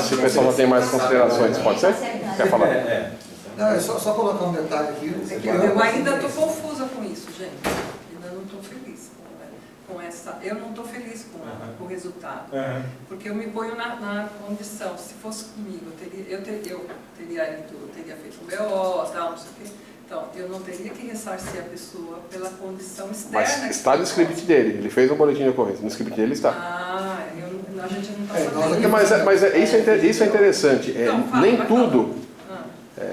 se o pessoal não tem mais considerações, pode ser? Quer falar? Não, é só colocar um detalhe aqui. Eu ainda estou confusa com isso, gente. Ainda não estou feliz com essa. Eu não estou feliz com o resultado. Porque eu me ponho na condição, se fosse comigo, eu teria feito um BO, tal, não sei o quê. Então, eu não teria que ressarcir a pessoa pela condição externa. Mas está no script dele, ele fez um boletim de ocorrência, no script dele está. A gente não está sabendo. Mas isso é interessante, Então, nem tudo.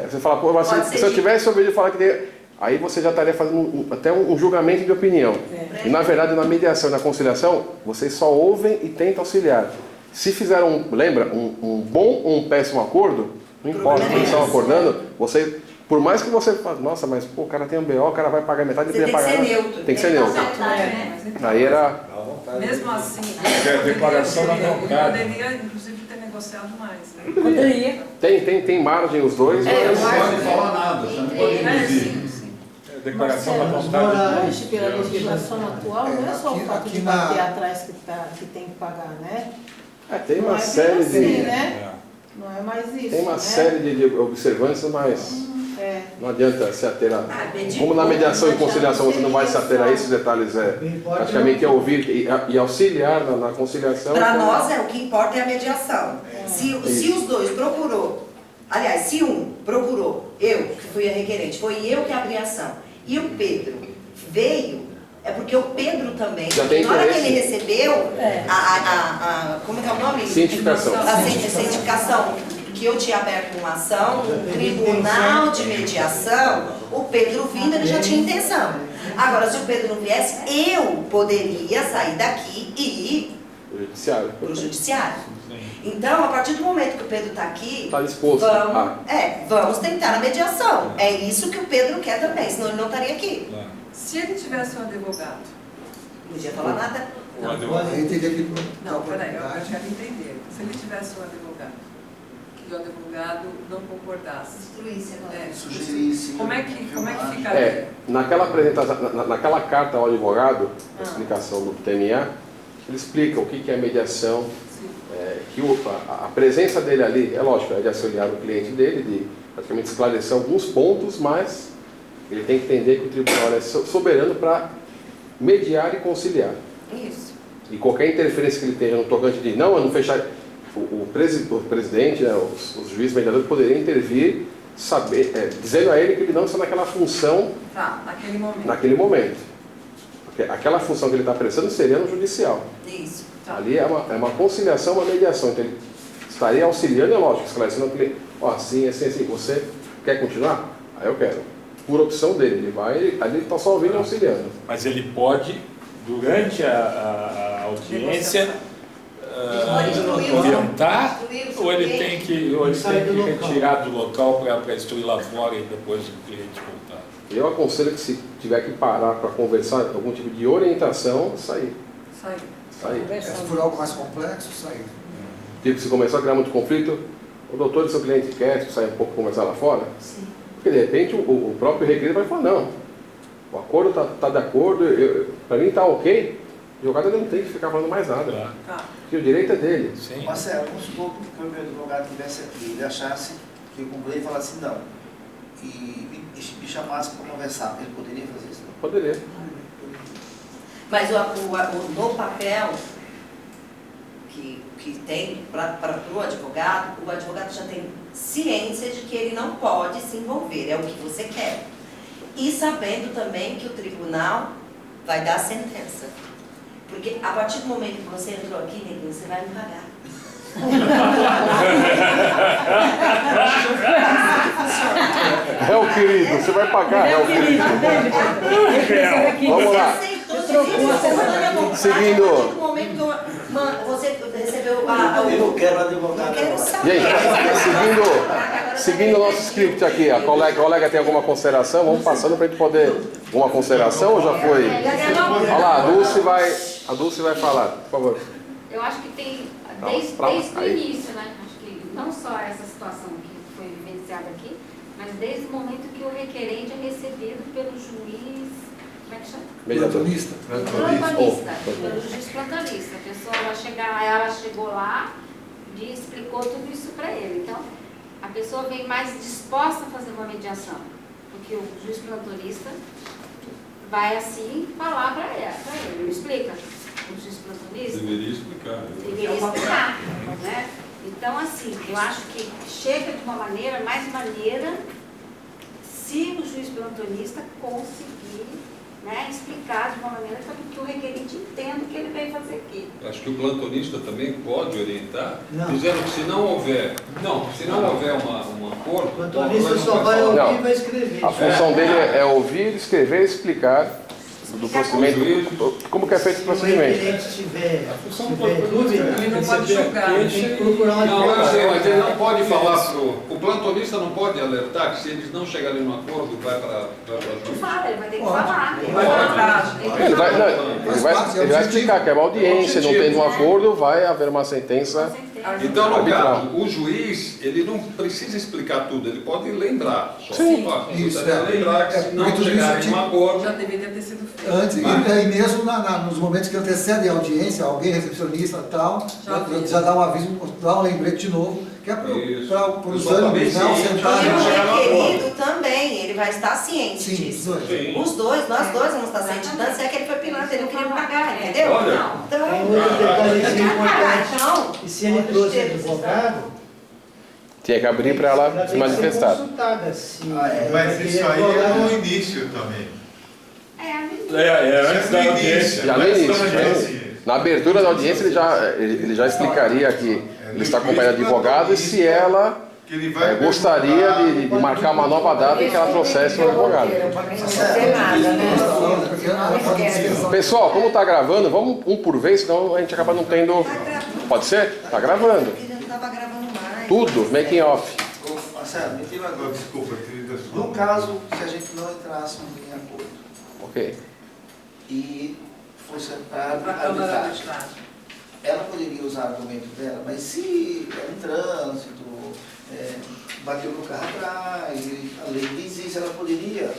Você fala, pô, mas se eu tivesse ouvido falar que tem... Aí você já estaria fazendo até um julgamento de opinião. E na verdade, na mediação e na conciliação, vocês só ouvem e tentam auxiliar. Se fizeram, lembra, um bom ou um péssimo acordo, não importa, eles estão acordando, você... Por mais que você fale, nossa, mas pô, o cara tem um BO, o cara vai pagar metade, ele podia pagar. Tem que ser neutro. Aí era... Mesmo assim, declaração da vontade. poderia, inclusive, ter negociado mais. Né? Poderia. Tem margem os dois, Não pode falar nada, você não pode induzir. Declaração da vontade. Hoje, pela legislação atual, não é só o fato de bater atrás que tem que pagar, né? tem uma série de... né? Não é mais isso. Tem uma série de observâncias, mas não adianta se ater a... Como na mediação e conciliação você não vai se ater a esses detalhes, praticamente é ouvir e auxiliar na conciliação. Para nós, o que importa é a mediação. Se os dois procurou, aliás, se um procurou, eu, que fui a requerente, foi eu que abri a ação, e o Pedro veio, é porque o Pedro também, na hora que ele recebeu como é o nome? Cientificação. A cientificação, que eu tinha aberto uma ação no Tribunal de Mediação, o Pedro vindo, ele já tinha intenção. Agora, se o Pedro não viesse, eu poderia sair daqui e ir para o judiciário. Então, a partir do momento que o Pedro está aqui, disposto. Vamos tentar a mediação. É isso que o Pedro quer também, senão ele não estaria aqui. Se ele tivesse um advogado... Não podia falar nada? Não, peraí, eu quero entender. Se ele tivesse um advogado, que o advogado não concordasse, Sugerisse. como é que ficaria? Naquela apresentação, naquela carta ao advogado, a explicação do TMA, ele explica o que é mediação, que a presença dele ali, é lógico, é de auxiliar o cliente dele, de praticamente esclarecer alguns pontos, mas ele tem que entender que o tribunal é soberano para mediar e conciliar. Isso. E qualquer interferência que ele tenha no tocante de não fechar, o presidente, os juízes mediadores poderiam intervir, dizendo a ele que ele não está naquela função naquele momento. Porque aquela função que ele está prestando seria no judicial. Isso. Ali é uma conciliação, uma mediação. Então ele estaria auxiliando, é lógico, esclarecendo ao cliente, assim, você quer continuar? Aí eu quero. Por opção dele, ele vai, ali ele está só ouvindo e auxiliando. Mas ele pode, durante a audiência, orientar, ou ele tem que retirar do local para instruir lá fora e depois o cliente voltar? Eu aconselho que se tiver que parar para conversar, algum tipo de orientação, sair. Se for algo mais complexo, sair. Tipo, se começar a criar muito conflito, o doutor e seu cliente quer sair um pouco conversar lá fora? Sim. Porque de repente o próprio requerido vai falar, não, o acordo está de acordo, para mim está ok, o advogado não tem que ficar falando mais nada. Porque o direito é dele. Sim. Marcelo, vamos supor que o meu advogado estivesse aqui, ele achasse que eu concluí e falasse assim, não, e me chamasse para conversar, ele poderia fazer isso? Poderia. Mas no papel que tem para o advogado já tem ciência de que ele não pode se envolver, é o que você quer. E sabendo também que o tribunal vai dar a sentença. Porque a partir do momento que você entrou aqui, neguinho, você vai me pagar. Réu querido, você vai pagar, réu querido. Vamos lá. Seguindo. Você recebeu Eu não quero advogado. Gente, seguindo o nosso script aqui, a colega tem alguma consideração? Vamos passando para a gente poder... Uma consideração ou já foi? Olha lá, a Dulce vai falar, por favor. Eu acho que tem, desde o início, né? Acho que não só essa situação que foi vivenciada aqui, mas desde o momento que o requerente é recebido pelo juiz, como é que chama? Plantonista. Plantonista, pelo juiz plantonista. A pessoa vai chegar, ela chegou lá, explicou tudo isso para ele. Então, a pessoa vem mais disposta a fazer uma mediação, porque o juiz plantonista vai assim falar para ele. Me explica? O juiz plantonista Deveria explicar. deveria explicar, né? Então, assim, eu acho que chega de uma maneira, mais maneira, se o juiz plantonista conseguir, né, explicar de uma maneira que o requerente entenda o que ele veio fazer aqui. Acho que o plantonista também pode orientar, Não. dizendo que se não houver um acordo... O plantonista só vai ouvir e vai escrever. A função dele é ouvir, escrever e explicar do procedimento, como que é feito o procedimento. Se o requerente tiver Ele dúvida, não pode julgar. tem que procurar um Não, eu advogado. sei, mas ele não pode falar o plantonista não pode alertar que se eles não chegarem num acordo, vai para juiz. Fala, ele vai ter que Pode. falar. Ele Vai vai atrás. falar. Ele vai explicar que é uma audiência, não tendo um acordo, vai haver uma sentença. Então, no arbitral. caso, o juiz, ele não precisa explicar tudo, ele pode lembrar. Só. Sim. Ó, Isso, você deve lembrar que se não porque tudo chegarem isso num acordo... Já deveria ter sido feito. Antes, e aí mesmo nos momentos que antecedem a audiência, alguém recepcionista e tal, já dá um aviso, dá um lembrete de novo, que é para os ânimos não E sentarem. o requerido também, ele vai estar ciente Sim, disso. os dois. Os dois, nós dois vamos estar cientes. Tanto é que ele foi pilantra, ele não queria pagar, entendeu? Olha. Então, Tem outro detalhezinho importante. então, E se ele trouxe advogado, Tinha que abrir para ela se tem que ser manifestar. consultada, se Mas aquele isso aí é advogado- no início também. Antes da audiência. Já no início, na abertura da audiência ele já explicaria que ele está acompanhando advogado e se ela Que ele vai gostaria de marcar uma nova data em que ela trouxesse um advogado. Pessoal, como está gravando, vamos um por vez, senão a gente acaba não tendo... Pode ser? Está gravando. ele não estava gravando mais. Tudo, making off. Marcelo, me diga agora. Desculpa, querida. No caso, se a gente não entrasse em acordo Ok. e fosse para Para a Câmara de arbitragem, Arbitragem. ela poderia usar o argumento dela, mas se era um trânsito, bateu no carro atrás, a lei diz isso, ela poderia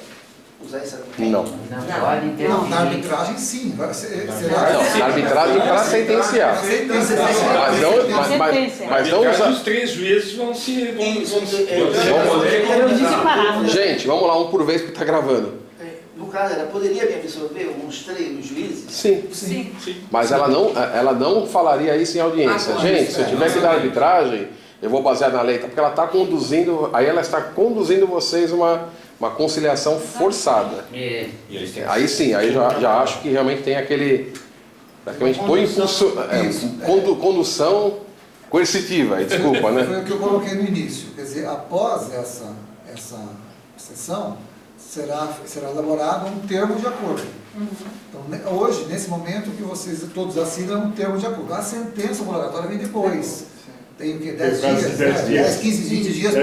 usar esse argumento? Não. Não, na arbitragem sim. Será Não, na arbitragem para sentenciar. Mas não usar... Os três juízes vão se... Gente, vamos lá, um por vez porque está gravando. No caso, ela poderia me absorver uns 3 juízes? Sim. Sim. Mas ela não falaria isso em audiência. Gente, se eu tiver que dar arbitragem, eu vou basear na lei, porque ela está conduzindo, aí ela está conduzindo vocês uma conciliação forçada. Aí sim, aí já acho que realmente tem aquele, praticamente condução coercitiva, desculpa, né? Foi o que eu coloquei no início. Quer dizer, após essa sessão, será elaborado um termo de acordo. Então, hoje, nesse momento, que vocês todos assinam um termo de acordo. A sentença homologatória vem depois. Tem o quê? 10 dias? 10, 15, 20 dias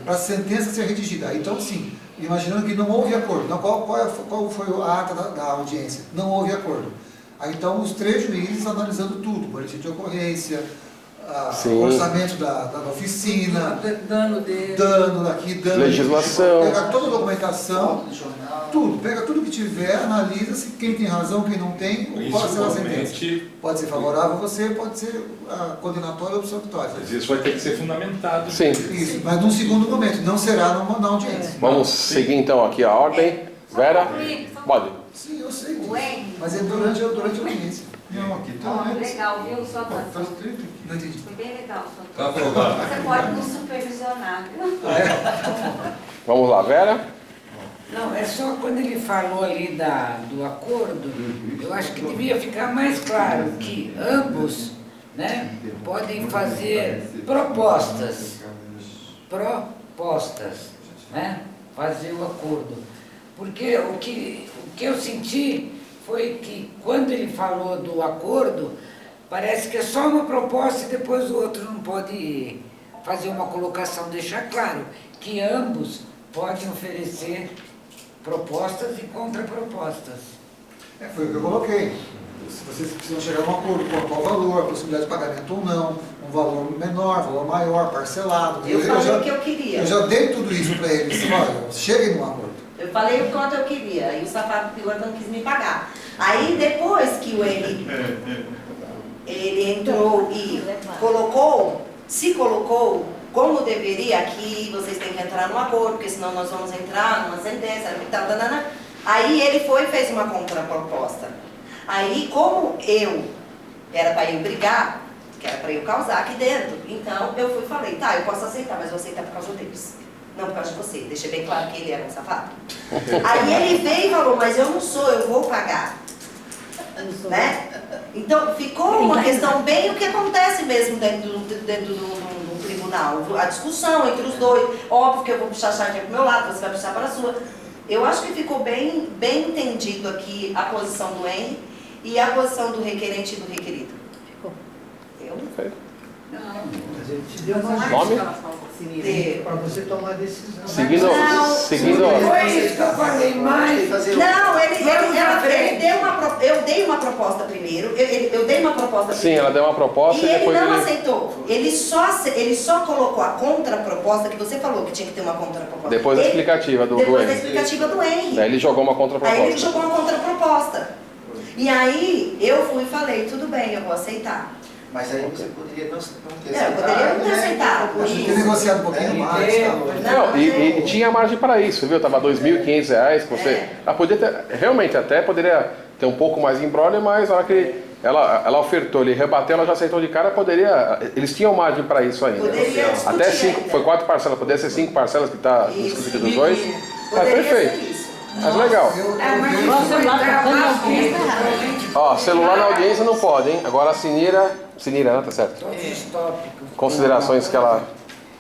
para a sentença ser redigida. Então, sim, imaginando que não houve acordo. Então, qual foi a ata da audiência? Não houve acordo. Aí, então, os 3 juízes analisando tudo, boletim de ocorrência, orçamento da oficina, dano daqui, dano legislação, pega toda a documentação, tudo, pega tudo que tiver, analisa se quem tem razão, quem não tem, pode ser a sentença. Pode ser favorável a você, pode ser condenatória ou absolutória. Mas isso vai ter que ser fundamentado. Sim. Isso, mas num segundo momento, não será na audiência. Vamos seguir então aqui a ordem. Vera, pode. Sim, eu sei disso. Ué? Mas é durante a audiência. Não, aqui Ó, tá. legal, viu? Sua Tá atuação. escrito aqui. Não entendi. Foi bem legal sua Tá atuação. aprovado. Você pode nos supervisionar, viu? Vamos lá, Vera. Não, é só quando ele falou ali do acordo, eu acho que devia ficar mais claro que ambos, né, podem fazer propostas, né, fazer o acordo. Porque o que eu senti foi que quando ele falou do acordo, parece que é só uma proposta e depois o outro não pode fazer uma colocação, deixar claro que ambos podem oferecer propostas e contrapropostas. Foi o que eu coloquei. Se vocês precisam chegar a um acordo, qual valor, a possibilidade de pagamento ou não, um valor menor, valor maior, parcelado. Eu falei o que eu queria. Eu já dei tudo isso para eles. Olha, cheguem num acordo. Eu falei o quanto eu queria, e o safado pilantra não quis me pagar. Aí depois que ele entrou e colocou se colocou como deveria, aqui vocês têm que entrar num acordo, porque senão nós vamos entrar numa sentença, aí ele foi e fez uma contraproposta. Aí, como era para eu brigar, que era para eu causar aqui dentro, então eu fui e falei, tá, eu posso aceitar, mas vou aceitar por causa deles. Não por causa de você. Deixei bem claro que ele era um safado. Aí ele veio e falou, mas eu não sou, eu vou pagar. Né? Então ficou uma questão bem o que acontece mesmo dentro do tribunal. A discussão entre os dois. Óbvio que eu vou puxar a chave para o meu lado, você vai puxar para a sua. Eu acho que ficou bem entendido aqui a posição do Henry e a posição do requerente e do requerido. Ficou? Mas ele te deu uma nome? para você tomar a decisão. Seguindo. Foi isso que eu falei mais. Não, eu dei uma proposta primeiro. Eu dei uma proposta primeiro. Sim, ela deu uma proposta e depois ele não aceitou. Ele só colocou a contraproposta, que você falou que tinha que ter uma contraproposta. Depois da explicativa do Depois da Henry. explicativa do Henry. Aí ele jogou uma contraproposta. Aí ele jogou uma contraproposta. E aí eu fui e falei, tudo bem, eu vou aceitar. Mas aí você poderia não ter aceitado. Eu poderia não ter aceitado. A gente tem negociado um pouquinho mais. Não, e tinha margem para isso, viu? Tava R$2.500 que você. Ela podia ter, realmente até poderia ter um pouco mais de embrolho, mas na hora que ela ofertou, ele rebateu, ela já aceitou de cara, poderia. Eles tinham margem para isso ainda. Poderia até 5, foi 4 parcelas, poderia ser 5 parcelas que está discutido dos dois. Mas perfeito. Mas legal. Ó, celular na audiência não pode, hein? Agora a Sinira, né? Tá certo. Considerações que ela...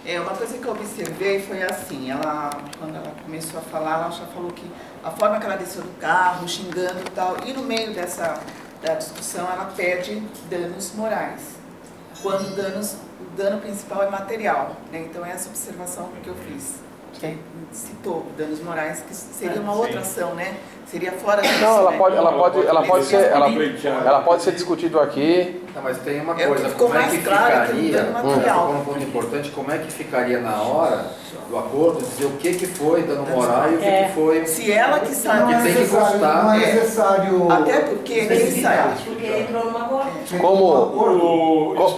Uma coisa que eu observei foi assim, quando ela começou a falar, ela já falou que a forma que ela desceu do carro, xingando e tal, e no meio da discussão ela pede danos morais, quando o dano principal é material, né? Então essa observação que eu fiz. Que citou danos morais, que seria uma outra ação, né? Seria fora da Não, ela pode ser discutido aqui. Não, mas tem uma coisa, como é que ficaria, um ponto importante, como é que ficaria na hora do acordo, dizer o que foi dano moral e o que foi... Se ela que sabe, tem que constar. Não é necessário... Até porque quem sabe. Porque entrou numa acordo.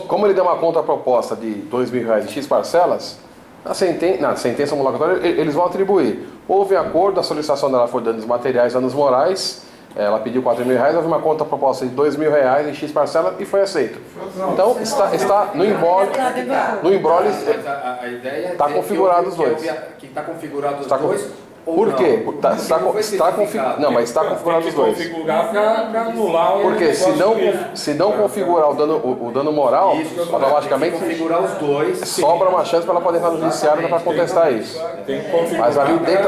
Como ele deu uma contraproposta de R$2.000 em X parcelas, na sentença homologatória eles vão atribuir. Houve acordo, a solicitação dela foi danos materiais, danos morais, ela pediu R$4.000, houve uma contraproposta de R$2.000 em X parcela e foi aceito. Então está no embrólio, a ideia está configurado os dois. Que está configurado os dois. Por quê? Está configurado. Não, mas está configurado os dois. Configurar para anular o... Porque se não configurar o dano moral, automaticamente configurar os dois, sobra uma chance para ela poder entrar no judiciário para contestar isso. Mas ali dentro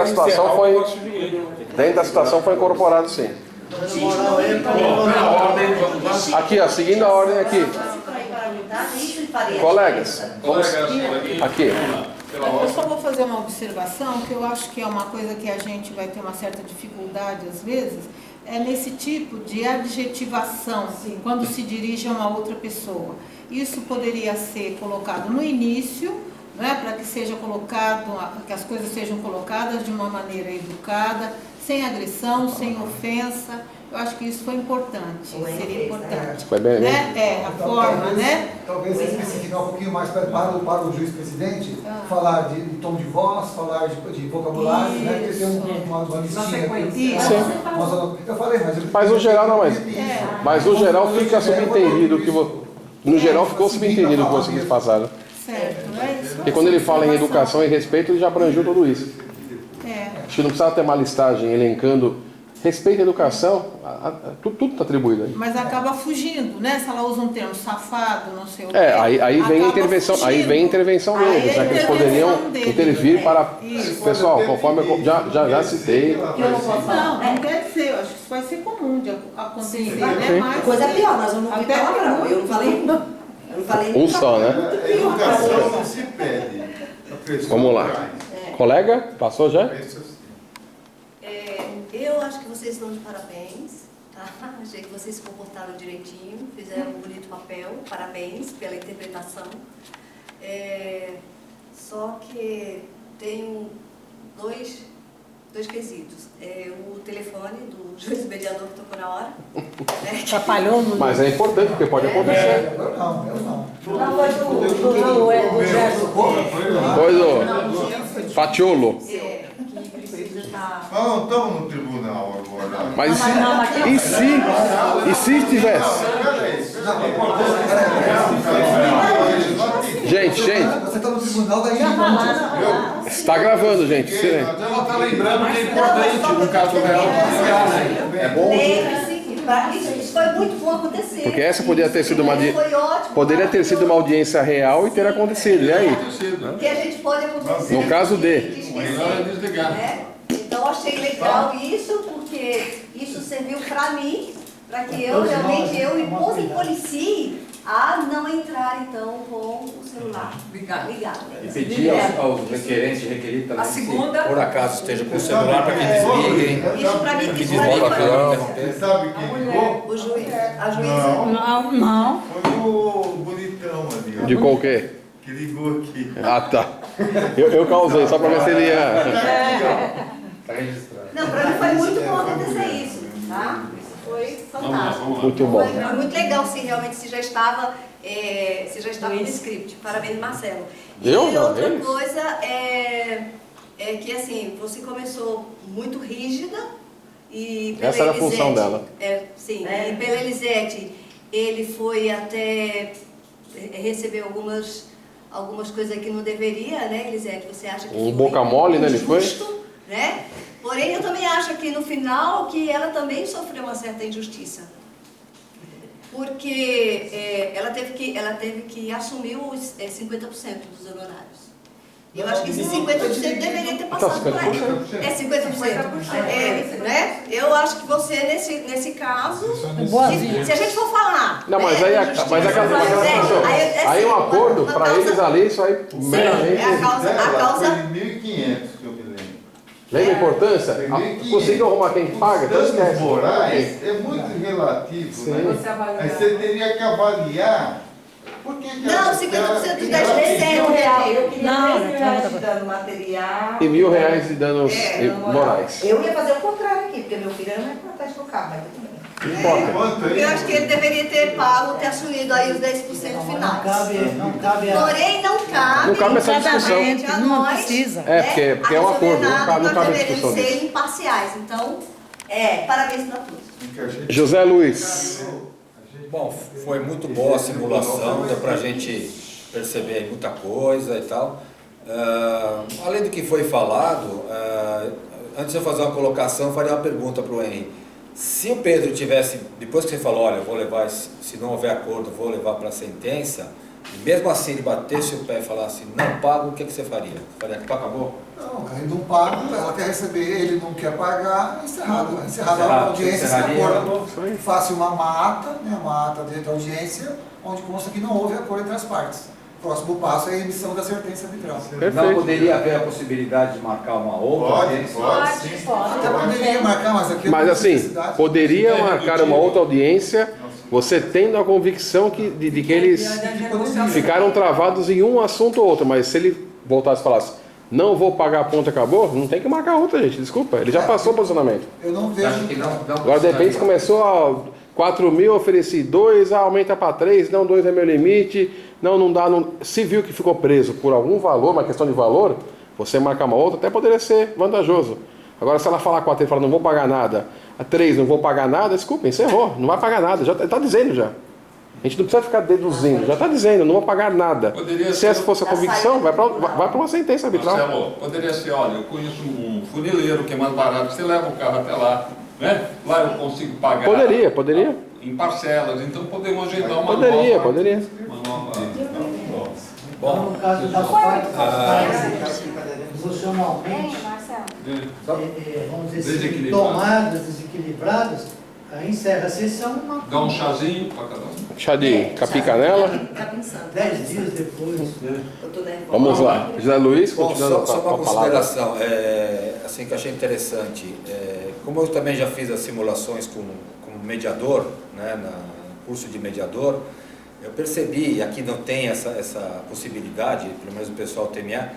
da situação foi incorporado sim. Aqui, ó, seguindo a ordem aqui. Colegas, aqui. Eu só vou fazer uma observação, que eu acho que é uma coisa que a gente vai ter uma certa dificuldade às vezes, é nesse tipo de adjetivação, quando se dirige a uma outra pessoa. Isso poderia ser colocado no início, né, para que seja colocado, que as coisas sejam colocadas de uma maneira educada, sem agressão, sem ofensa. Eu acho que isso foi importante, seria importante. Foi bem, né? A forma, né? Talvez especificar um pouquinho mais para o juiz-presidente, falar de tom de voz, falar de vocabulário, né? Porque tem uma listinha aqui. Eu falei, mas o geral não, mas o geral fica subentendido que no geral ficou subentendido o que você quis passar. Certo, não é isso? E quando ele fala em educação e respeito, ele já abrangeu tudo isso. Acho que não precisava ter uma listagem elencando respeito à educação, tudo está atribuído aí. Mas acaba fugindo, né? Se ela usa um termo safado, não sei o quê. Aí vem a intervenção, deles, né? Que eles poderiam intervir para... Pessoal, conforme eu já citei... Não quer dizer, eu acho que isso vai ser comum de acontecer, né? Mas coisa pior, nós vamos ouvir palavrão. Eu não falei um só, né? A educação não se pede. Vamos lá. Colega, passou já? Eu acho que vocês estão de parabéns, tá? Achei que vocês se comportaram direitinho, fizeram um bonito papel, parabéns pela interpretação. Só que tenho dois quesitos. O telefone do juiz mediador que tocou na hora. Atrapalhou no... Mas é importante, porque pode acontecer. Eu não. Não, foi do Gerson. Foi do Fatiolo. Não estamos no tribunal agora. Mas e se estivesse? Gente. Você está no tribunal da Está gravando, gente. Silêncio. Ela está lembrando que é importante no caso real. É bom. Isso foi muito bom acontecer. Porque essa poderia ter sido uma audiência real e ter acontecido. E aí? Que a gente pode acontecer. No caso de. Melhor é desligar. Então, achei legal isso, porque isso serviu para mim, para que eu realmente me policie a não entrar, então, com o celular ligado. E pedir aos requerentes e requeridas A segunda, por acaso esteja com o celular para que desliguem. Isso para mim, que isso para mim foi... Você sabe quem ligou? O juiz, a juíza. Não. Foi o bonitão ali. Ó. De qual quê? Que ligou aqui. Ah, tá. Eu causei, só para ver se ele ia... Está registrado. Não, para mim foi muito bom acontecer isso, tá? Isso foi fantástico. Muito bom. Foi muito legal, se realmente se já estava no script. Parabéns, Marcelo. E outra coisa é que, assim, você começou muito rígida e pela essa era a função dela. Sim, e pela Elisete, ele foi até receber algumas coisas que não deveria, né, Elisete? Você acha que foi boca mole, né, ele foi? Né? Porém, eu também acho que no final que ela também sofreu uma certa injustiça. Porque ela teve que assumir os 50% dos honorários. Eu acho que esses 50% deveria ter passado para ela. 50%. Né? Eu acho que você, nesse caso, se a gente for falar... Não, mas aí um acordo, para eles ali, isso aí meramente... A causa... Foi 1.500 que eu me lembro. Lembra a importância? Conseguiu arrumar quem paga? Então esquece. Morais é muito relativo, né? Aí você teria que avaliar. Por que não, 50% dos 10 vezes é R$1. Eu queria R$3 de dano material. E R$1.000 de danos morais. Eu ia fazer o contrário aqui, porque meu filho não é para trás do carro, mas tudo bem. Não importa. Eu acho que ele deveria ter pago, ter assumido aí os 10% finais. Não cabe a... Porém, não cabe essa discussão. A nós, precisa. Porque é um acordo, não cabe a discussão. Nós ser imparciais. Então, parabéns para todos. José Luiz. Bom, foi muito boa a simulação, deu para a gente perceber muita coisa e tal. Além do que foi falado, antes de eu fazer uma colocação, eu faria uma pergunta para o Henry. Se o Pedro tivesse, depois que você falou, olha, eu vou levar, se não houver acordo, vou levar para a sentença, e mesmo assim ele batesse o pé e falasse, não pago, o que você faria? Faria que acabou? Não, ele não paga, ela quer receber, ele não quer pagar, encerrado a audiência, esse acordo. Faça uma ata, né, uma ata dentro da audiência, onde consta que não houve acordo entre as partes. O próximo passo é a emissão da sentença arbitral. Não poderia haver a possibilidade de marcar uma outra audiência? Pode. Até poderia marcar, mas aqui... Mas assim, poderia marcar uma outra audiência, você tendo a convicção de que eles ficaram travados em um assunto ou outro, mas se ele voltasse e falasse, não vou pagar a ponta, acabou, não tem que marcar outra, gente, desculpa, ele já passou o posicionamento. Eu não vejo... Agora de repente começou a 4.000, ofereci 2, aumenta para 3, não, 2 é meu limite, não dá, se viu que ficou preso por algum valor, uma questão de valor, você marcar uma outra, até poderia ser vantajoso. Agora se ela falar 4, ele fala, não vou pagar nada, a 3, não vou pagar nada, desculpa, encerrou, não vai pagar nada, já está dizendo já. A gente não precisa ficar deduzindo, já está dizendo, não vou pagar nada. Se essa fosse a convicção, vai para uma sentença arbitral. Marcelo, poderia ser, olha, eu conheço um funileiro que é mais barato, você leva o carro até lá, né? Lá eu consigo pagar. Poderia. Em parcelas, então podemos ajeitar uma Poderia. Bom, no caso das partes emocionalmente, vamos dizer assim, tomadas, desequilibradas, aí encerra a sessão. Dá um chazinho para cada um. Chá de capim-canela. 10 dias depois. Vamos lá. José Luiz, continuando só uma com a palavra. consideração, assim que eu achei interessante. Como eu também já fiz as simulações como mediador, né, no curso de mediador, eu percebi, e aqui não tem essa possibilidade, pelo menos o pessoal TMA,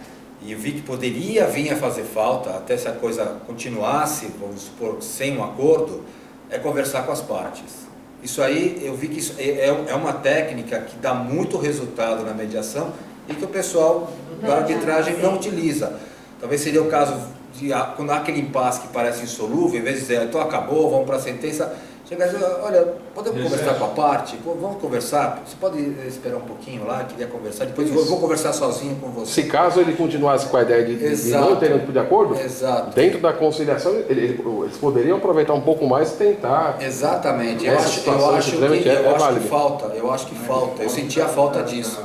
e eu vi que poderia vir a fazer falta, até se a coisa continuasse, vamos supor, sem um acordo, é conversar com as partes. Isso aí, eu vi que isso é uma técnica que dá muito resultado na mediação e que o pessoal da arbitragem não utiliza. Talvez seria o caso de quando há aquele impasse que parece insolúvel, em vez de dizer, então acabou, vamos para a sentença, chegar e dizer, olha, podemos conversar com a parte? Pô, vamos conversar? Você pode esperar um pouquinho lá, queria conversar, depois eu vou conversar sozinho com você. Se caso ele continuasse com a ideia de não ter um tipo de acordo, dentro da conciliação, eles poderiam aproveitar um pouco mais e tentar... Exatamente, eu acho que falta, eu senti a falta disso.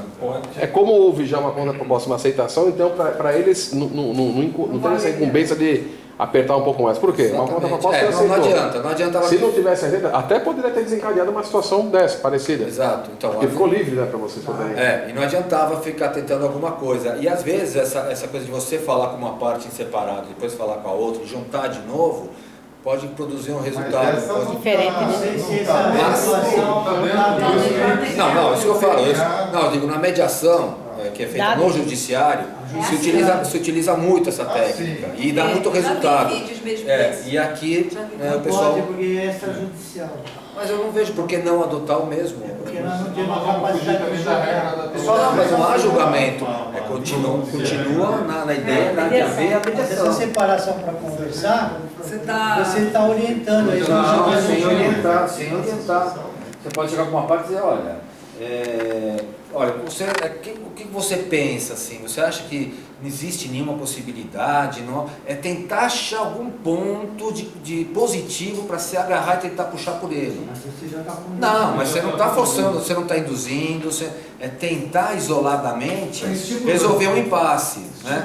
É como houve já uma contraproposta, uma aceitação, então para eles não tem essa incumbência de apertar um pouco mais. Por quê? Uma contraproposta não adianta. Se não tivesse aceita, até poderia ter desencadeado uma situação dessa, parecida. Exato. Então, porque ficou livre, né, para vocês poderem... e não adiantava ficar tentando alguma coisa. E às vezes essa coisa de você falar com uma parte em separado, depois falar com a outra, juntar de novo, pode produzir um resultado diferente. Não, isso que eu falo. Eu digo, na mediação, que é feita no judiciário, se utiliza muito essa técnica e dá muito resultado. E aqui o pessoal... Pode, porque é extrajudicial. Mas eu não vejo por que não adotar o mesmo. Porque nós não temos a capacidade de julgar. Mas não há julgamento. Continua na ideia de haver a mediação. Essa separação para conversar, você está orientando aí. Não, sem orientar. Você pode chegar com uma parte e dizer, olha, o que você pensa assim? Você acha que não existe nenhuma possibilidade? Não? É tentar achar algum ponto de positivo para se agarrar e tentar puxar por ele. Mas você já está com... Não, mas você não está forçando, você não está induzindo, é tentar isoladamente resolver um impasse. Né?